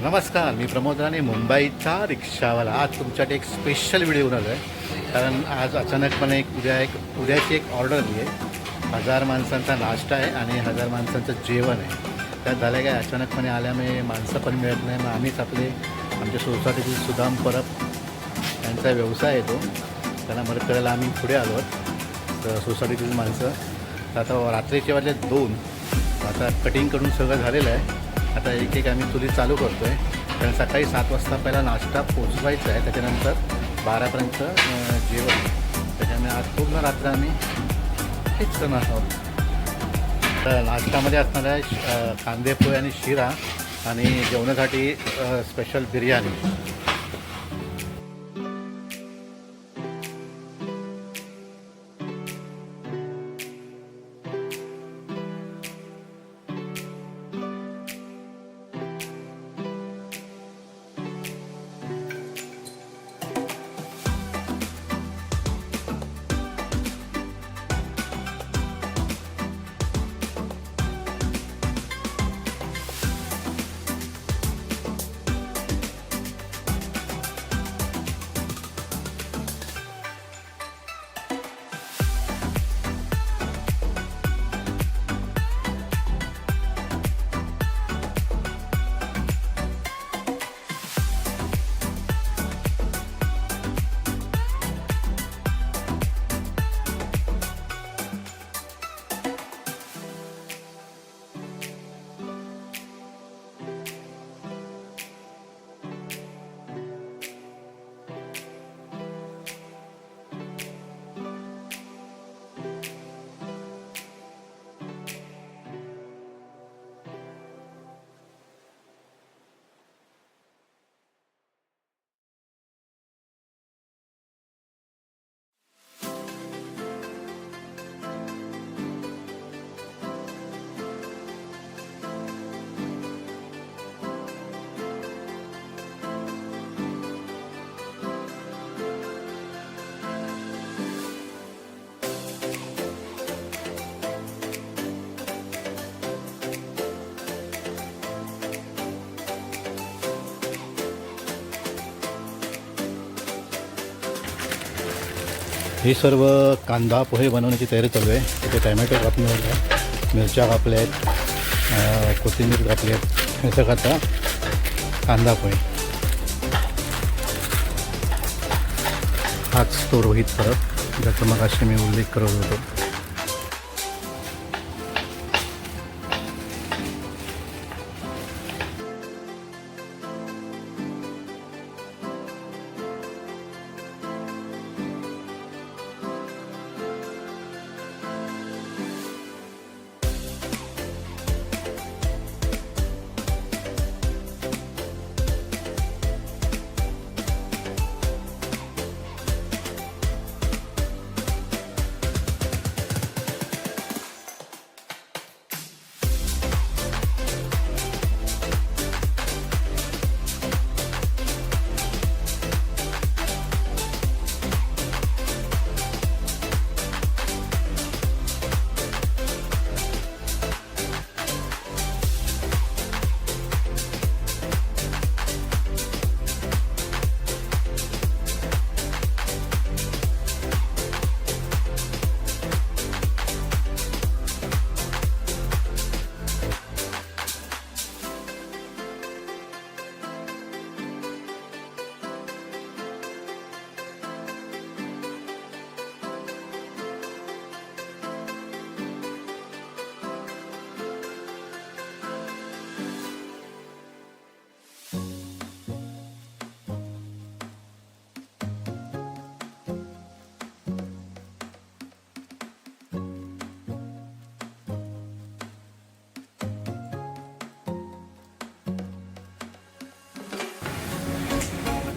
नमस्कार, मी प्रमोद राणे, मुंबईचा रिक्षावाला. आज तुमच्यासाठी एक स्पेशल व्हिडिओ बनवलो आहे. कारण आज अचानकपणे उद्याची एक ऑर्डर आली आहे. 1000 माणसांचा नाश्ता आहे आणि 1000 माणसांचं जेवण आहे. त्यात झालं काय, अचानकपणे आल्यामुळे माणसं पण मिळत नाही. मग आम्हीच आमच्या सोसायटीतील सुदाम परब यांचा व्यवसाय येतो, त्यांना मदत करायला आम्ही पुढे आलो आहोत. तर सोसायटीतील माणसं आता रात्रीचे वाजले 2. आता कटिंग करून सगळं झालेलं आहे. आता एक आम्ही चुली चालू करतो आहे. कारण सकाळी 7 वाजता पहिला नाश्ता पोचवायचा आहे, त्याच्यानंतर 12पर्यंत जेवण. त्याच्यामुळे आज पूर्ण रात्र आम्ही हेच करणार आहोत. तर नाश्त्यामध्ये असणार आहे कांदे पोहे आणि शिरा, आणि जेवणासाठी स्पेशल बिर्याणी. हे सर्व कांदा पोहे बनवण्याची तयारी चालू आहे. इथे टॅमॅटो कापले आहेत, मिरच्या कापल्या आहेत, कोथिंबीर कापली आहेत. हे सगळं आता कांदा पोहे. हाच तो रोहित परब, ज्याचा मग अशी मी उल्लेख करत होतो.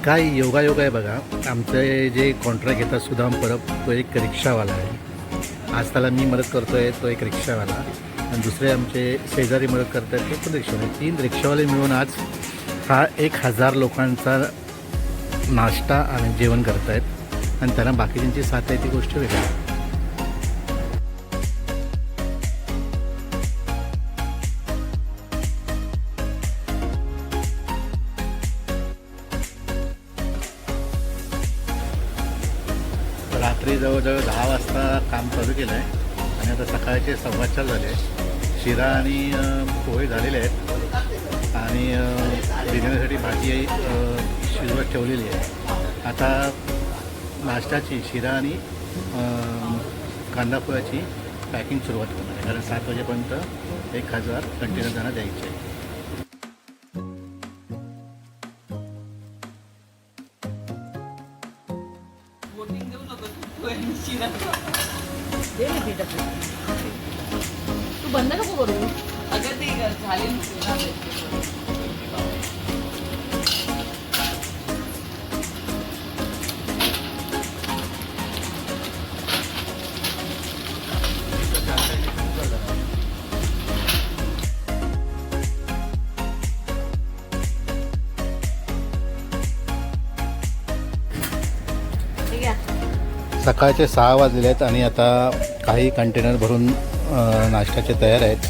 काय योगायोग आहे बघा. आमचे जे कॉन्ट्रॅक्ट घेतात सुदाम परब, तो एक रिक्षावाला आहे. आज त्याला मी मदत करतो आहे, तो एक रिक्षावाला. आणि दुसरे आमचे शेजारी मदत करतात, ते पण रिक्षावाले. 3 रिक्षावाले मिळून आज हा 1000 लोकांचा नाश्ता आणि जेवण करत आहेत. आणि त्यांना बाकीच्यांची साथ आहे ती गोष्ट वेगळी. रात्री जवळजवळ 10 वाजता काम चालू केलं आहे आणि आता सकाळचे 4:15 झाले. शिरा आणि पोहे झालेले आहेत आणि बिर्याणीसाठी भाजी शिजवत ठेवलेली आहे. आता नाश्त्याची शिरा आणि कांदा पोह्याची पॅकिंग सुरुवात करणार आहे, कारण 7 वाजेपर्यंत 1000 कंटेनर त्यांना द्यायचे आहे. तू बंद नको करू. अगं ते झाले सकाळचे 6 वाजलेले आहेत आणि आता काही कंटेनर भरून नाश्त्याचे तयार आहेत.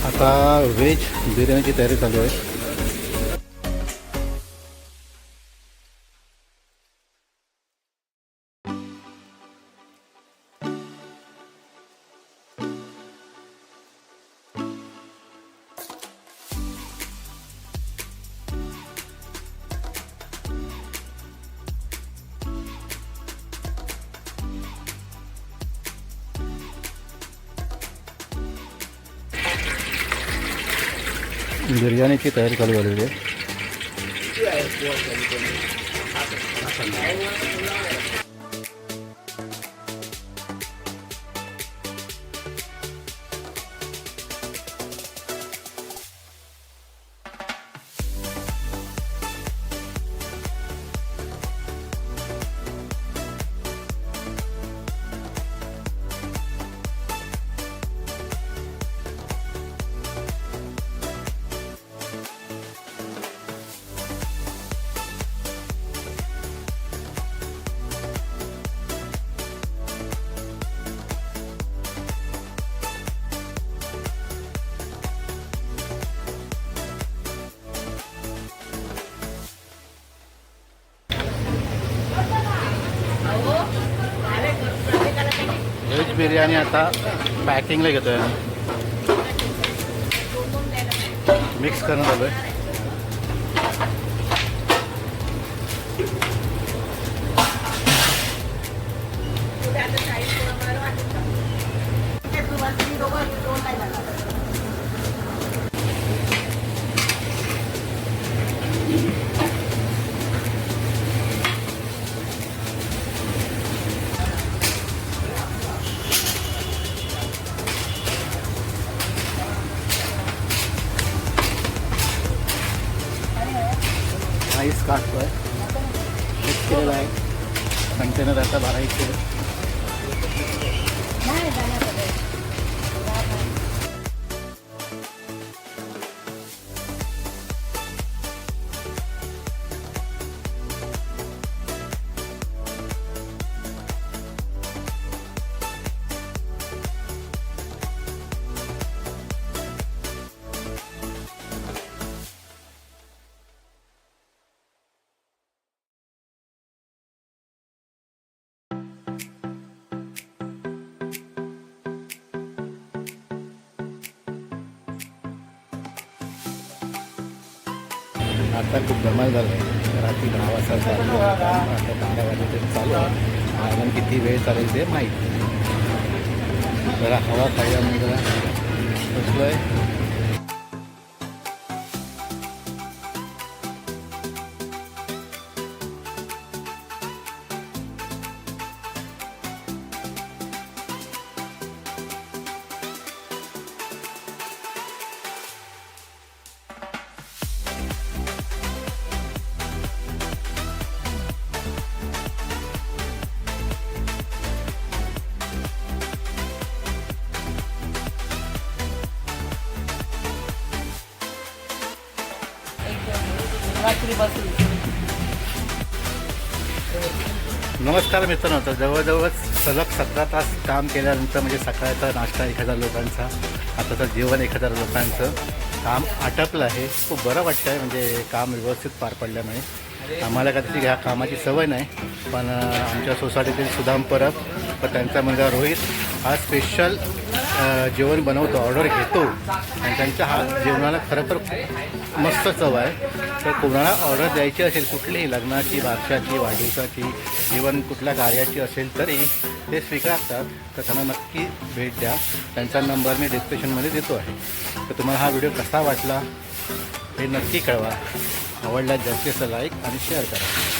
आता व्हेज बिर्याणीची तयारी चालू आहे. बिर्याणीची तयारी चालू झालेली आहे. व्हेज बिर्याणी आता पॅकिंगला घेतोय, मिक्स करून आलो आहे. राईस काढतोय, मिक्स केलेला आहे. कंटेनर आता भरायचे. आता खूप धमाल झालं आहे. रात्री 10 वाजता चालू आहे काम, आता 12 वाजेपर्यंत चालू आहे. अजून किती वेळ चालेल ते माहीत. जरा हवा खायला म्हणजे जरा बसलो आहे. रात्री बसून नमस्कार मित्रांनो. तर जवळजवळ सलग 17 तास काम केल्यानंतर म्हणजे सकाळचा नाश्ता 1000 लोकांचा, आताचं जेवण 1000 लोकांचं काम आटपलं आहे. खूप बरं वाटतं आहे म्हणजे काम व्यवस्थित पार पडल्यामुळे. आम्हाला कधी ह्या कामाची सवय नाही, पण आमच्या सोसायटीतील सुदाम परब व त्यांचा मुलगा रोहित हा स्पेशल जेवण बनवतो, ऑर्डर घेतो आणि त्यांच्या हा जेवणाला खरं तर मस्त चव आहे. तर कोणाला ऑर्डर द्यायची असेल कुठलीही लग्नाची, बारशाची, वाढदिवसाची, इवन कुठल्या कार्याची असेल तरी ते स्वीकारतात. तर त्यांना नक्की भेट द्या. त्यांचा नंबर मी डिस्क्रिप्शनमध्ये देतो आहे. तर तुम्हाला हा व्हिडिओ कसा वाटला हे नक्की कळवा. आवडल्यास जास्तीत जास्त लाईक आणि शेअर करा.